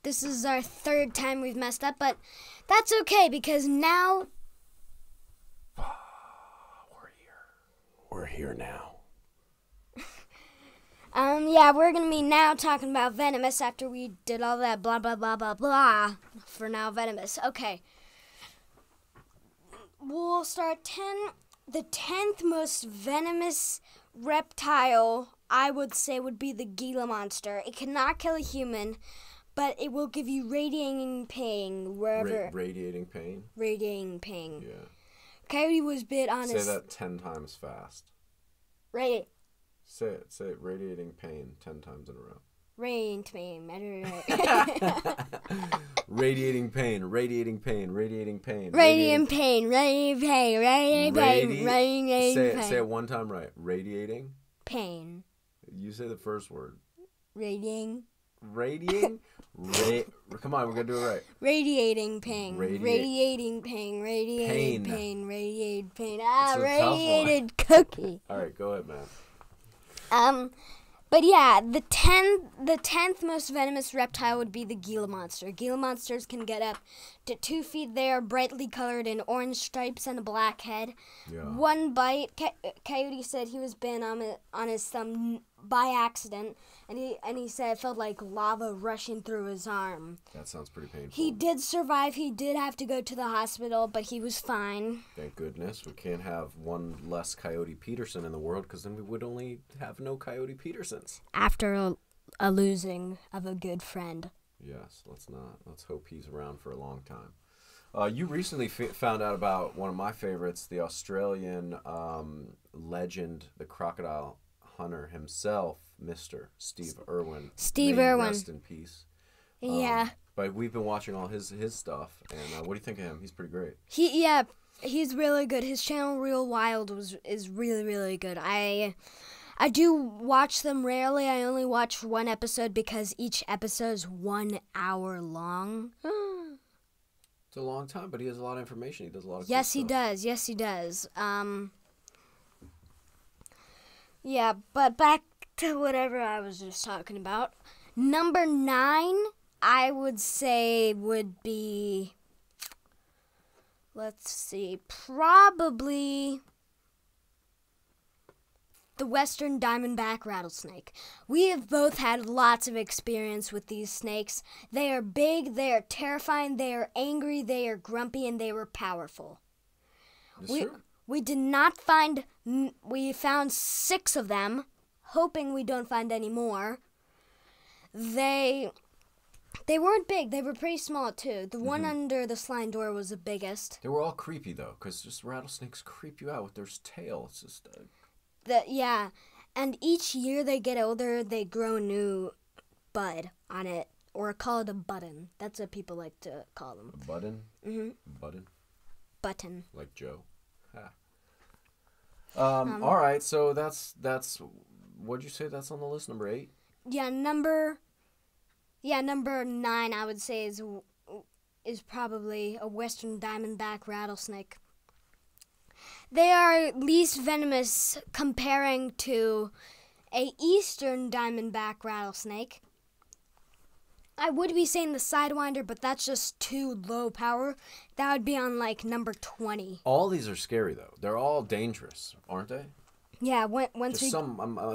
This is our third time we've messed up, but that's okay because now... We're here now. Yeah, we're going to be now talking about Venomous after we did all that blah, blah, blah, blah, blah. For now, Venomous. Okay. We'll start 10. The 10th most venomous reptile, I would say, would be the Gila monster. It cannot kill a human, but it will give you radiating pain wherever... Radiating pain? Radiating pain. Yeah. Coyote was bit on Say that 10 times fast. Right. Say it. Say it. Radiating pain 10 times in a row. Radiating pain. Radiating pain. Radiating pain. Radiating pain. Radiating pain. Radiating pain. Radiating pain. Radiating pain. Say it one time right. Radiating pain. You say the first word. Radiating. Radiating? Come on, we're going to do it right. Radiating pain. Radiating pain. Radiating pain. Radiating pain. Radiated cookie. All right, go ahead, man. But yeah, the 10th most venomous reptile would be the Gila monster. Gila monsters can get up to 2 feet. They are brightly colored in orange stripes and a black head. Yeah. One bite, Coyote said he was bitten on his thumb by accident, and he said it felt like lava rushing through his arm. That sounds pretty painful. He did survive. He did have to go to the hospital, but he was fine. Thank goodness. We can't have one less Coyote Peterson in the world, because then we would only have no Coyote Petersons. After a losing of a good friend. Yes, let's not. Let's hope he's around for a long time. You recently found out about one of my favorites, the Australian legend, the crocodile hunter himself, Mr. Steve Irwin. Steve Irwin. Rest in peace. Yeah. But we've been watching all his stuff, and what do you think of him? He's pretty great. He's really good. His channel, Real Wild, is really, really good. I do watch them rarely. I only watch one episode because each episode is 1 hour long. It's a long time, but he has a lot of information. He does a lot of Yes, cool he stuff. does. Yes, he does. Yeah, but back to whatever I was just talking about. Number 9, I would say would be, let's see, probably the Western Diamondback rattlesnake. We have both had lots of experience with these snakes. They are big, they are terrifying, they are angry, they are grumpy, and they were powerful. We did not find, we found 6 of them, hoping we don't find any more. They weren't big, they were pretty small too. The one under the sliding door was the biggest. They were all creepy though, because just rattlesnakes creep you out with their tail. It's just... Yeah, and each year they get older, they grow a new bud on it, or call it a button. That's what people like to call them. A button? Mm-hmm. Button? Button. Like Joe. All right, so that's what'd you say that's on the list, number 8? Yeah, number 9 I would say is probably a Western Diamondback rattlesnake. They are least venomous comparing to a Eastern Diamondback rattlesnake. I would be saying the Sidewinder, but that's just too low power. That would be on, like, number 20. All these are scary, though. They're all dangerous, aren't they? Yeah, once a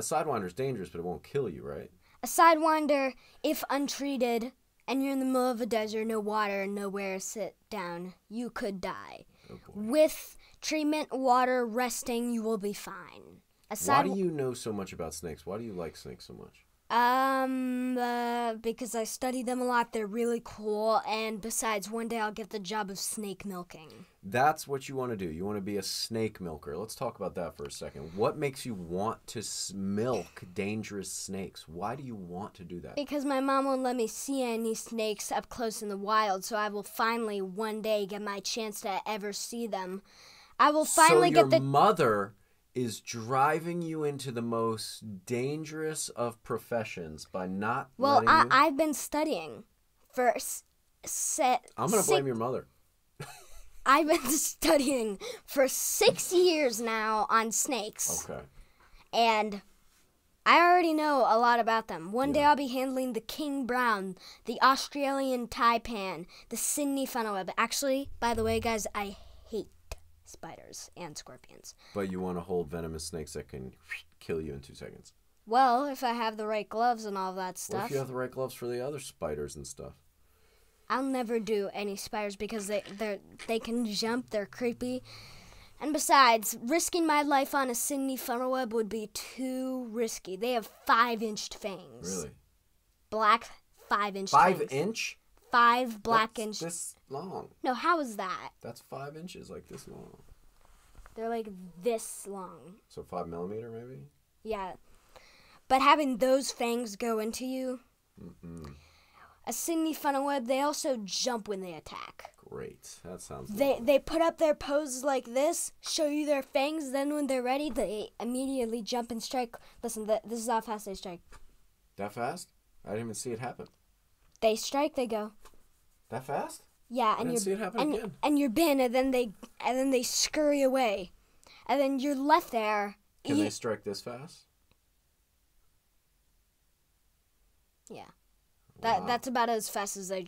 Sidewinder's dangerous, but it won't kill you, right? A Sidewinder, if untreated, and you're in the middle of a desert, no water, nowhere to sit down, you could die. Oh, with treatment, water, resting, you will be fine. Why do you know so much about snakes? Why do you like snakes so much? Because I study them a lot. They're really cool, and besides, one day I'll get the job of snake milking. That's what you want to do. You want to be a snake milker. Let's talk about that for a second. What makes you want to milk dangerous snakes? Why do you want to do that? Because my mom won't let me see any snakes up close in the wild, so I will finally one day get my chance to ever see them. I will finally get the... So your mother is driving you into the most dangerous of professions by not letting you... I've been studying for I'm going to blame your mother. I've been studying for 6 years now on snakes. Okay. And I already know a lot about them. One day Yeah. I'll be handling the king brown, the Australian taipan, the Sydney funnelweb. Actually, by the way, guys, I hate spiders and scorpions. But you want to hold venomous snakes that can kill you in 2 seconds. Well, if I have the right gloves and all that What stuff. if you have the right gloves for the other spiders and stuff? I'll never do any spiders because they can jump, they're creepy. And besides, risking my life on a Sydney funnelweb would be too risky. They have 5-inch fangs. Really? Black 5-inch 5 fangs. inch? 5 black That's inch. this long. No, how is that? That's 5 inches, like this long. They're like this long. So 5 millimeter, maybe? Yeah. But having those fangs go into you, a Sydney funnelweb, they also jump when they attack. Great. That sounds They put up their poses like this, show you their fangs, then when they're ready, they immediately jump and strike. Listen, this is how fast they strike. That fast? I didn't even see it happen. They strike, they go. That fast? Yeah, I and didn't see it happen again. and you're bin, and then they scurry away, and then you're left there. Can they strike this fast? Yeah, Wow. that's about as fast as they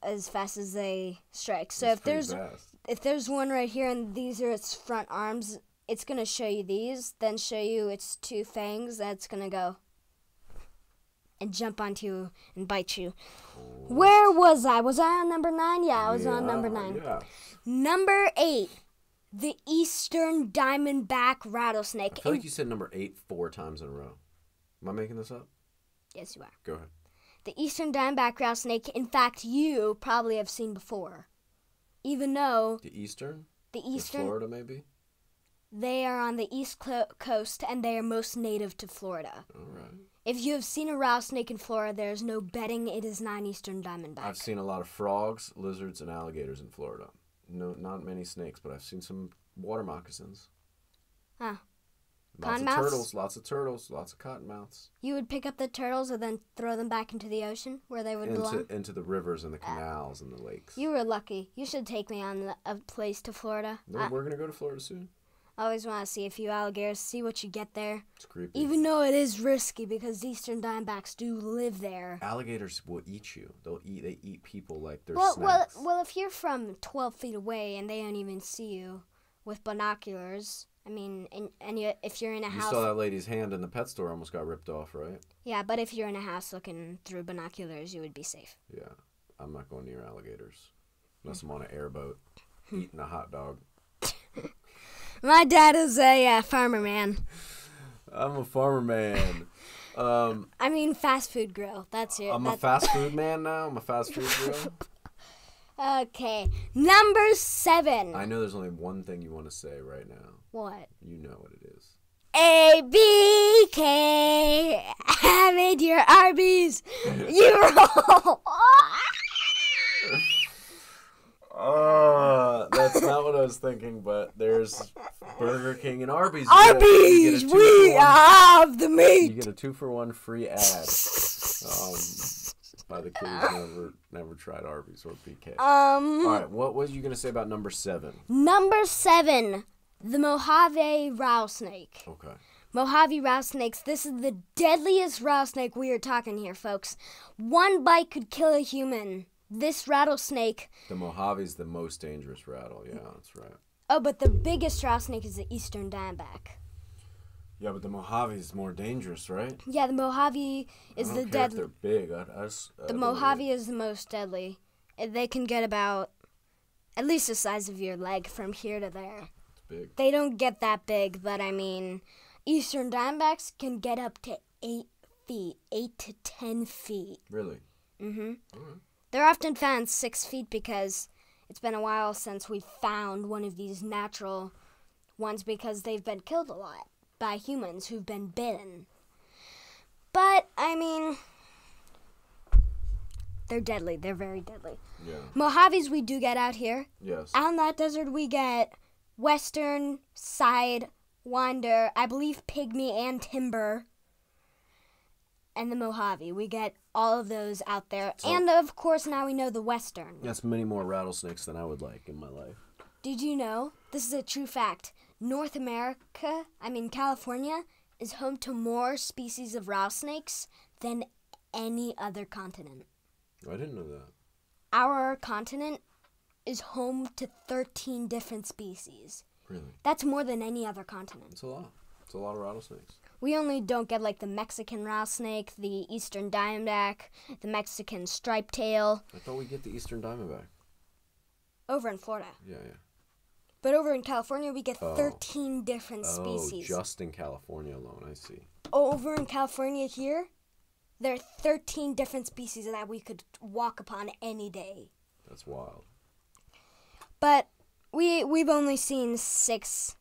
as fast as they strike. So That's pretty fast. if there's one right here and these are its front arms, it's gonna show you these, then show you its 2 fangs. That's gonna go and jump onto you and bite you. Cool. Where was I? Was I on number 9? Yeah, I was on number 9. Yeah. Number 8, the Eastern Diamondback Rattlesnake. I feel like you said number 8 4 times in a row. Am I making this up? Yes, you are. Go ahead. The Eastern Diamondback Rattlesnake, in fact, you probably have seen before. Even though The Eastern? the Eastern, Florida, maybe? they are on the East Coast and they are most native to Florida. All right. If you have seen a rattlesnake in Florida, there is no betting it is not an Eastern Diamondback. I've seen a lot of frogs, lizards, and alligators in Florida. No, not many snakes, but I've seen some water moccasins. Huh. Lots of Cottonmouths? turtles, lots of cottonmouths. You would pick up the turtles and then throw them back into the ocean where they would belong? Into the rivers and the canals and the lakes. You were lucky. You should take me on a place to Florida. No, we're going to go to Florida soon. I always want to see a few alligators, see what you get there. It's creepy. Even though it is risky because Eastern Diamondbacks do live there. Alligators will eat you. They eat people like they're Well, snacks. if you're from 12 feet away and they don't even see you with binoculars, I mean, if you're in a You house... saw that lady's hand in the pet store almost got ripped off, right? Yeah, but if you're in a house looking through binoculars, you would be safe. Yeah. I'm not going near alligators. Unless I'm on an airboat eating a hot dog. My dad is a farmer man. I'm a farmer man. I mean, fast food grill. That's it. I'm a fast food man now. I'm a fast food grill. Okay, number 7. I know there's only one thing you want to say right now. What? You know what it is. ABK, have it your Arby's. You roll. That's not what I was thinking, but there's Burger King and Arby's. Arby's, we have the meat. You get a 2-for-1 free ad. By the kids never tried Arby's or BK. All right, what was you gonna say about number 7? Number 7, the Mojave rattlesnake. Okay. Mojave rattlesnakes. This is the deadliest rattlesnake we are talking here, folks. One bite could kill a human. This rattlesnake. The Mojave's the most dangerous rattle. Yeah, that's right. Oh, but the biggest rattlesnake is the Eastern Diamondback. Yeah, but the Mojave's more dangerous, right? Yeah, the Mojave is the deadly. They're big. The Mojave is the most deadly. They can get about at least the size of your leg from here to there. It's big. They don't get that big, but I mean, Eastern Diamondbacks can get up to 8 feet, 8 to 10 feet. Really? Mm-hmm. All right. They're often found 6 feet because it's been a while since we found one of these natural ones because they've been killed a lot by humans who've been bitten. But, I mean, they're deadly. They're very deadly. Yeah. Mojaves we do get out here. Yes. Out in that desert we get western, sidewinder, I believe pygmy and timber, and the Mojave. We get all of those out there. So, and, of course, now we know the western. That's many more rattlesnakes than I would like in my life. Did you know, this is a true fact, North America, California, is home to more species of rattlesnakes than any other continent. I didn't know that. Our continent is home to 13 different species. Really? That's more than any other continent. It's a lot. It's a lot of rattlesnakes. We only don't get like the Mexican rattlesnake, the eastern diamondback, the Mexican striped tail. I thought we get the eastern diamondback. Over in Florida. Yeah. But over in California, we get 13 different species. Oh, just in California alone, I see. Over in California here, there are 13 different species that we could walk upon any day. That's wild. But we've only seen 6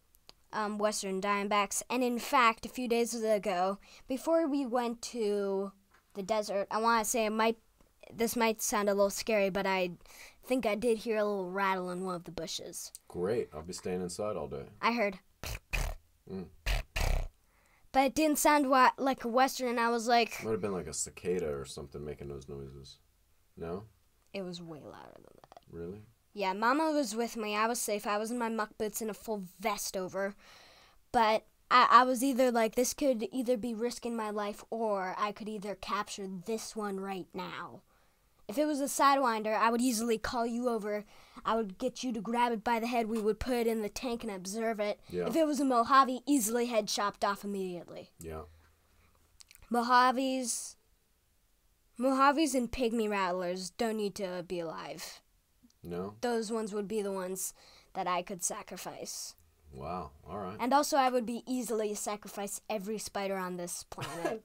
western diamondbacks. And in fact, a few days ago, before we went to the desert, I want to say this might sound a little scary, but I think I did hear a little rattle in one of the bushes. Great. I'll be staying inside all day. I heard. But it didn't sound like a western, and I was like... Might have been like a cicada or something making those noises. No? It was way louder than that. Really? Yeah, Mama was with me. I was safe. I was in my muck boots and a full vest over. But I was either like, this could either be risking my life, or I could either capture this one right now. If it was a Sidewinder, I would easily call you over. I would get you to grab it by the head. We would put it in the tank and observe it. Yeah. If it was a Mojave, easily head chopped off immediately. Yeah. Mojaves and pygmy rattlers don't need to be alive. No? Those ones would be the ones that I could sacrifice. Wow. All right. And also, I would be easily sacrifice every spider on this planet.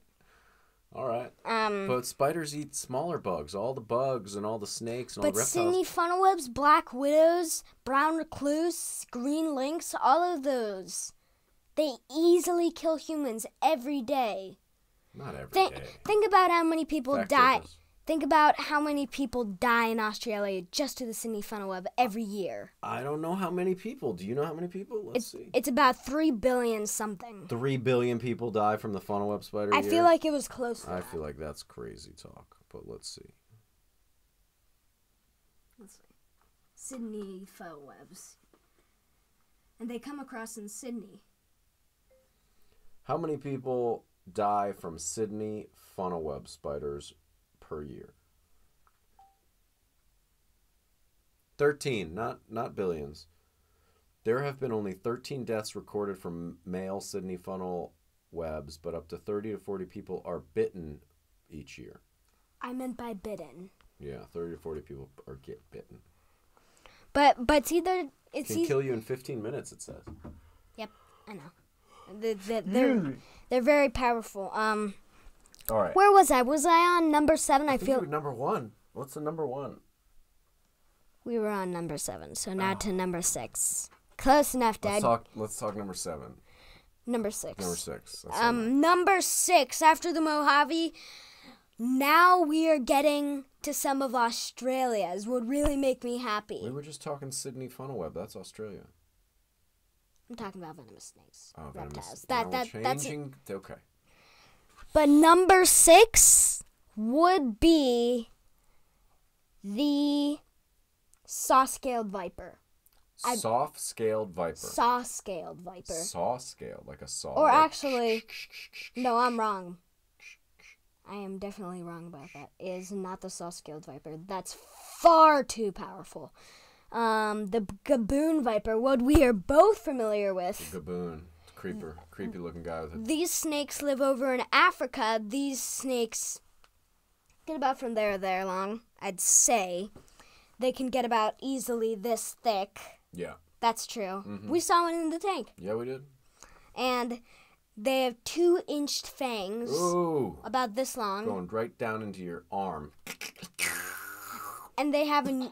All right. But spiders eat smaller bugs, all the bugs and all the snakes and all the reptiles. But Sydney funnelwebs, black widows, brown recluse, green lynx, all of those, they easily kill humans every day. Not every day. Think about how many people Fact die. checkers. Think about how many people die in Australia just to the Sydney funnelweb every year. I don't know how many people. Do you know how many people? Let's see. It's about 3 billion something. 3 billion people die from the funnel web spider a I year? feel like it was close to I that. feel like that's crazy talk, but let's see. Let's see. Sydney funnelwebs. And they come across in Sydney. How many people die from Sydney funnel web spiders per year? 13, not billions. There have been only 13 deaths recorded from male Sydney funnel webs, but up to 30 to 40 people are bitten each year. I meant by bitten. Yeah, 30 to 40 people get bitten. But it's Can kill you in 15 minutes, it says. Yep, I know. They're very powerful. All right. Where was I? Was I on number 7? I think feel you were number 1. What's the number 1? we were on number 7. So now to number 6. Close enough, Dad. Let's talk number 7. Number 6. Number 6. Number 6 after the Mojave. Now we are getting to some of Australia's. Would really make me happy. We were just talking Sydney funnel web. That's Australia. I'm talking about venomous snakes. Oh, reptiles. venomous. That's changing. Okay. But number 6 would be the saw-scaled viper. Soft-scaled viper. Saw-scaled viper. Saw-scaled, like a saw. Or actually, no, I'm wrong. I am definitely wrong about that. It is not the saw-scaled viper. That's far too powerful. The gaboon viper, what we are both familiar with. The gaboon. Creepy looking guy with it. These snakes live over in Africa. These snakes get about from there long, I'd say. They can get about easily this thick. Yeah. That's true. Mm-hmm. We saw one in the tank. Yeah, we did. And they have 2-inched fangs. Ooh. About this long. Going right down into your arm. And they have a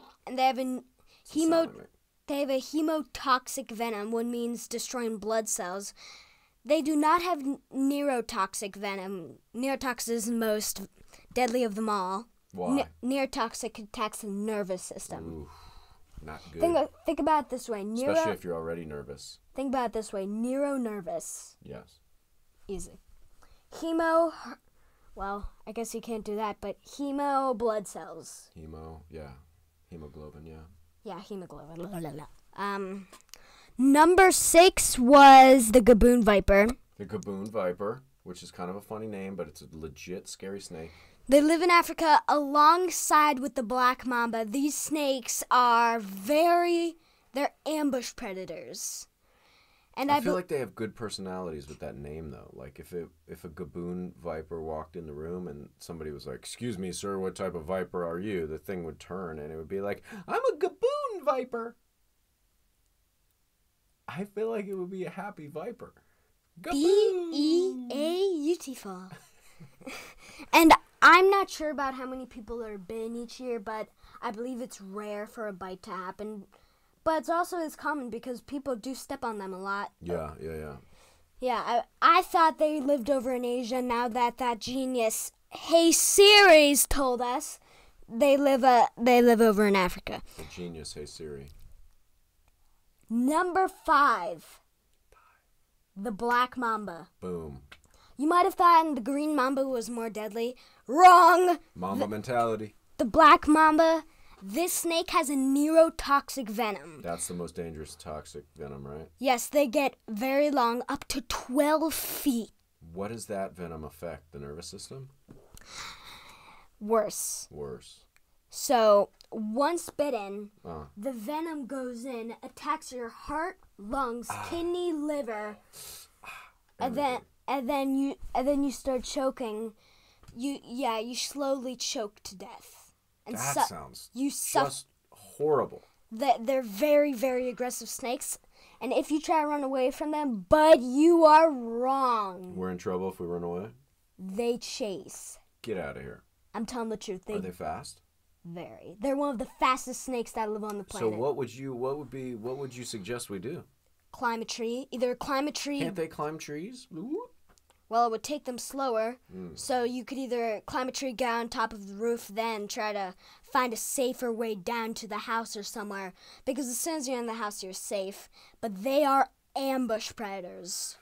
hemotoxic venom, which means destroying blood cells. They do not have neurotoxic venom. Neurotoxic is the most deadly of them all. Why? Neurotoxic attacks the nervous system. Ooh, not good. Think about it this way. Especially if you're already nervous. Think about it this way. Neuronervous. Yes. Easy. Well, I guess you can't do that, but blood cells. Hemoglobin, yeah. Yeah, hemoglobin. Number 6 was the gaboon viper. The gaboon viper, which is kind of a funny name, but it's a legit scary snake. They live in Africa alongside with the black mamba. These snakes are they're ambush predators. And I feel like they have good personalities with that name, though. Like, if a gaboon viper walked in the room and somebody was like, "Excuse me, sir, what type of viper are you?" the thing would turn and it would be like, "I'm a gaboon viper." I feel like it would be a happy viper. Gaboon! Beautiful. And I'm not sure about how many people are bitten each year, but I believe it's rare for a bite to happen. But it's also as common because people do step on them a lot. Yeah. Yeah, I thought they lived over in Asia. Now that genius Hey Siri's told us they live over in Africa. The genius Hey Siri. Number 5. The black mamba. Boom. You might have thought the green mamba was more deadly. Wrong! Mamba mentality. The black mamba, this snake has a neurotoxic venom. That's the most dangerous toxic venom, right? Yes, they get very long, up to 12 feet. What does that venom affect? The nervous system? Worse. Worse. So, once bitten, the venom goes in, attacks your heart, lungs, kidney, liver, and then you start choking. You slowly choke to death. And that sounds just horrible. They're very, very aggressive snakes, and if you try to run away from them, bud, you are wrong. We're in trouble if we run away? They chase. Get out of here. I'm telling the truth. Are they fast? Very. They're one of the fastest snakes that live on the planet. So what would you suggest we do? Climb a tree. Either climb a tree. Can't they climb trees? Ooh. Well, it would take them slower. So you could either climb a tree, get on top of the roof, then try to find a safer way down to the house or somewhere. Because as soon as you're in the house, you're safe. But they are ambush predators.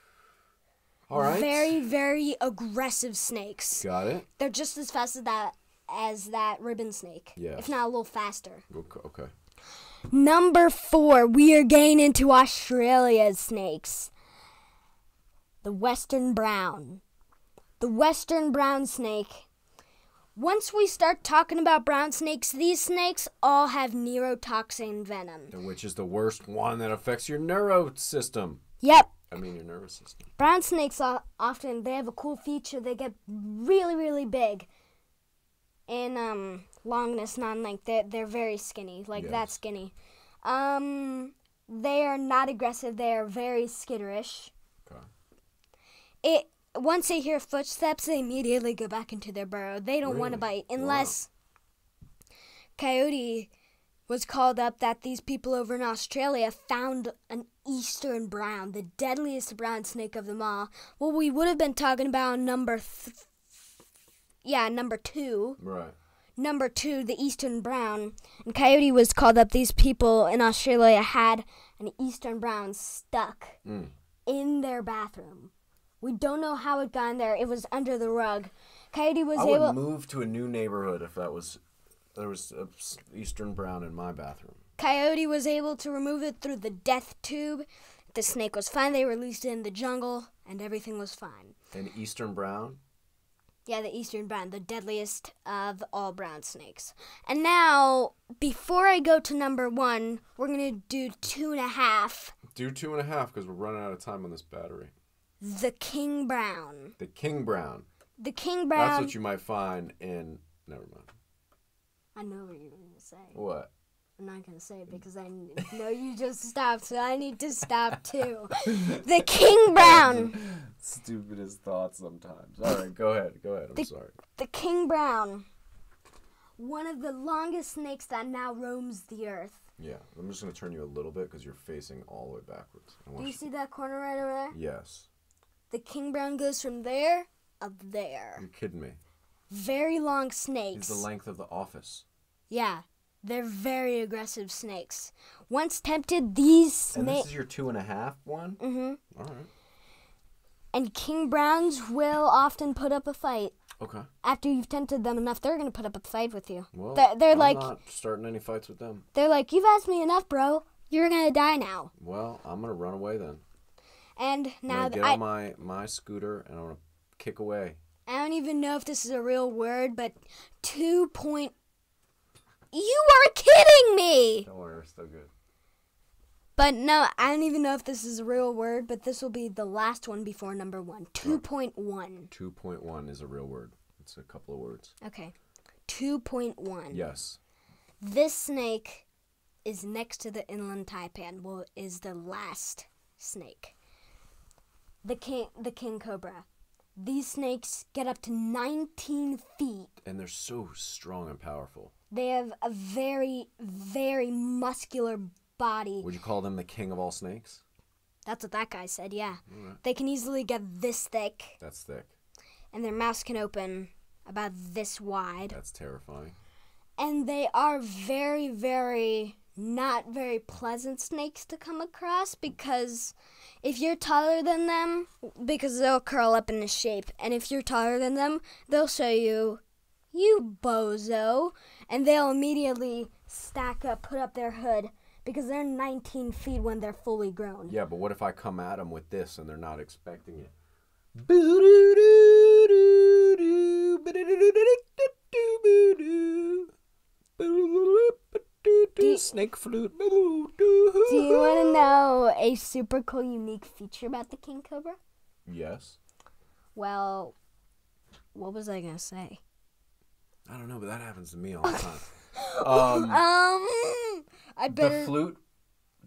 All right. Very, very aggressive snakes. Got it. They're just as fast as that ribbon snake. Yes. If not a little faster. Okay. Number 4, we are getting into Australia's snakes. The western brown. The western brown snake. Once we start talking about brown snakes, these snakes all have neurotoxin venom. Which is the worst one that affects your neuro system. Yep. I mean your nervous system. Brown snakes often, they have a cool feature. They get really, really big. In longness, not in length. They're very skinny, like that skinny. They are not aggressive. They are very skitterish. Once they hear footsteps, they immediately go back into their burrow. They don't want to bite unless Coyote was called up that these people over in Australia found an eastern brown, the deadliest brown snake of them all. Well, we would have been talking about number 2. Right. Number 2, the eastern brown. And Coyote was called up. These people in Australia had an eastern brown stuck in their bathroom. We don't know how it got in there. It was under the rug. Coyote was able... I would move to a new neighborhood if there was an eastern brown in my bathroom. Coyote was able to remove it through the death tube. The snake was fine. They released it in the jungle, and everything was fine. An eastern brown? Yeah, the eastern brown, the deadliest of all brown snakes. And now, before I go to number 1, we're going to do 2.5. Do 2.5 because we're running out of time on this battery. The king brown. The king brown. The king brown. That's what you might find in... Never mind. I know what you're going to say. What? I'm not going to say it because I know you just stopped, so I need to stop too. The king brown. Stupidest thoughts sometimes. All right, go ahead. I'm sorry. The king brown. One of the longest snakes that now roams the earth. Yeah, I'm just going to turn you a little bit because you're facing all the way backwards. Do you see that corner right over there? Yes. The king brown goes from there up there. You're kidding me. Very long snakes. He's the length of the office. Yeah, they're very aggressive snakes. Once tempted, these snakes... And this is your 2.5 one? Mm-hmm. All right. And king browns will often put up a fight. Okay. After you've tempted them enough, they're going to put up a fight with you. Well, they're I'm like, not starting any fights with them. They're like, you've asked me enough, bro. You're going to die now. Well, I'm going to run away then. And now get on my scooter and I want to kick away. I don't even know if this is a real word, but You are kidding me! Don't worry, we're still good. But no, I don't even know if this is a real word, but this will be the last one before number 1. 2.1. 2.1 is a real word. It's a couple of words. Okay. 2.1. Yes. This snake is next to the inland taipan. Well, is the last snake. The king cobra. These snakes get up to 19 feet. And they're so strong and powerful. They have a very, very muscular body. Would you call them the king of all snakes? That's what that guy said, yeah. Right. They can easily get this thick. That's thick. And their mouths can open about this wide. That's terrifying. And they are very, very, not very pleasant snakes to come across because if you're taller than them, because they'll curl up in a shape, and if you're taller than them, they'll show you, you bozo, and they'll immediately stack up, put up their hood, because they're 19 feet when they're fully grown. Yeah, but what if I come at them with this and they're not expecting it? Snake flute. Do you want to know a super cool, unique feature about the king cobra? Yes. Well, what was I going to say? I don't know, but that happens to me all the time. I better... The flute.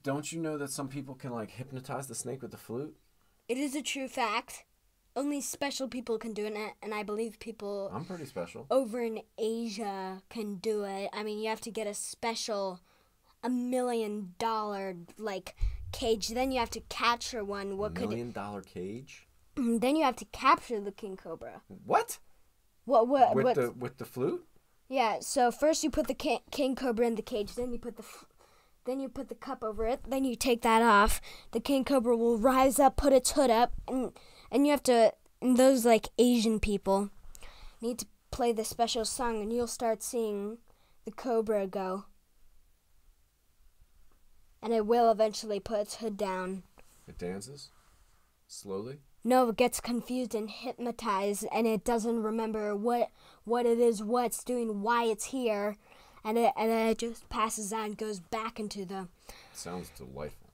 Don't you know that some people can like hypnotize the snake with the flute? It is a true fact. Only special people can do it, and I believe people... I'm pretty special. Over in Asia can do it. I mean, you have to get a special $1 million like cage. Then you have to capture one. $1 million cage? Then you have to capture the king cobra. What? What? With the flute? Yeah. So first you put the king cobra in the cage. Then you put the cup over it. Then you take that off. The king cobra will rise up, put its hood up, and you have to. And those like Asian people need to play the special song, and you'll start seeing the cobra go. And it will eventually put its hood down. It dances? Slowly? No, it gets confused and hypnotized, and it doesn't remember what it is, what it's doing, why it's here, and it just passes out and goes back into the... Sounds delightful.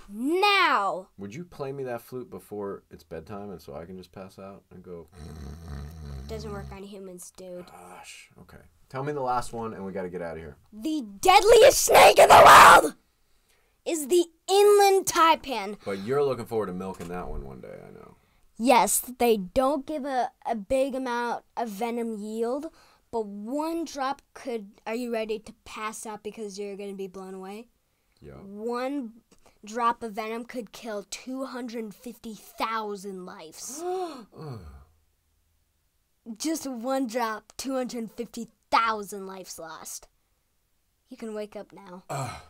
Now! Would you play me that flute before it's bedtime, and so I can just pass out and go... Doesn't work on humans, dude. Gosh, okay. Tell me the last one, and we gotta get out of here. The deadliest snake in the world is the inland taipan. But you're looking forward to milking that one day, I know. Yes, they don't give a big amount of venom yield, but one drop could... Are you ready to pass out because you're going to be blown away? Yeah. One drop of venom could kill 250,000 lives. Just one drop, 250,000 lives lost. You can wake up now. I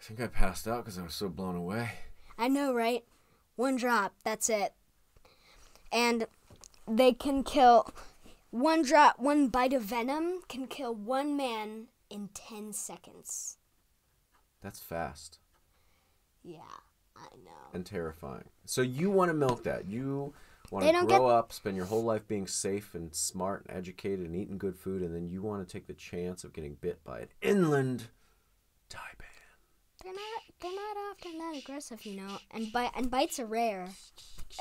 think I passed out because I was so blown away. I know, right? One drop, that's it. And they can kill... One bite of venom can kill one man in 10 seconds. That's fast. Yeah, I know. And terrifying. So you want to milk that. You want to grow up, spend your whole life being safe and smart and educated and eating good food, and then you want to take the chance of getting bit by an inland taipan. They're not often that aggressive, you know. And bites are rare.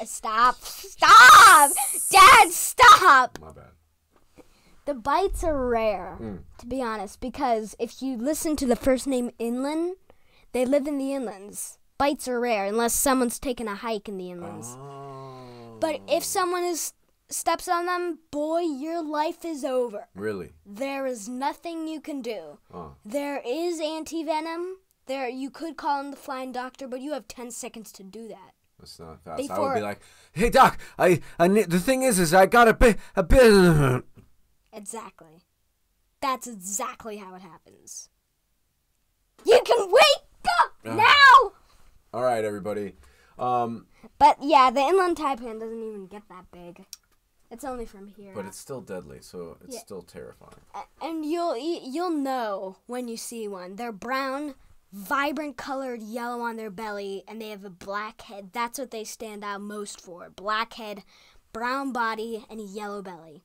Stop! Dad, stop! My bad. The bites are rare, to be honest, because if you listen to the first name Inland, they live in the inlands. Bites are rare unless someone's taking a hike in the inlands. Oh. But if someone steps on them, boy, your life is over. Really? There is nothing you can do. Oh. There is anti-venom. You could call in the flying doctor, but you have 10 seconds to do that. That's not fast. I would be like, "Hey doc, the thing is I got a bit." Exactly. That's exactly how it happens. You can wake up now! All right, everybody. But yeah, the inland taipan doesn't even get that big. It's only from here. But it's still deadly, so it's still terrifying. And you'll know when you see one. They're brown, vibrant colored yellow on their belly, and they have a black head. That's what they stand out most for. Black head, brown body, and a yellow belly.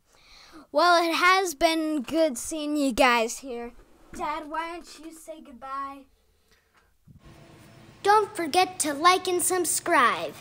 Well, it has been good seeing you guys here. Dad, why don't you say goodbye? Don't forget to like and subscribe.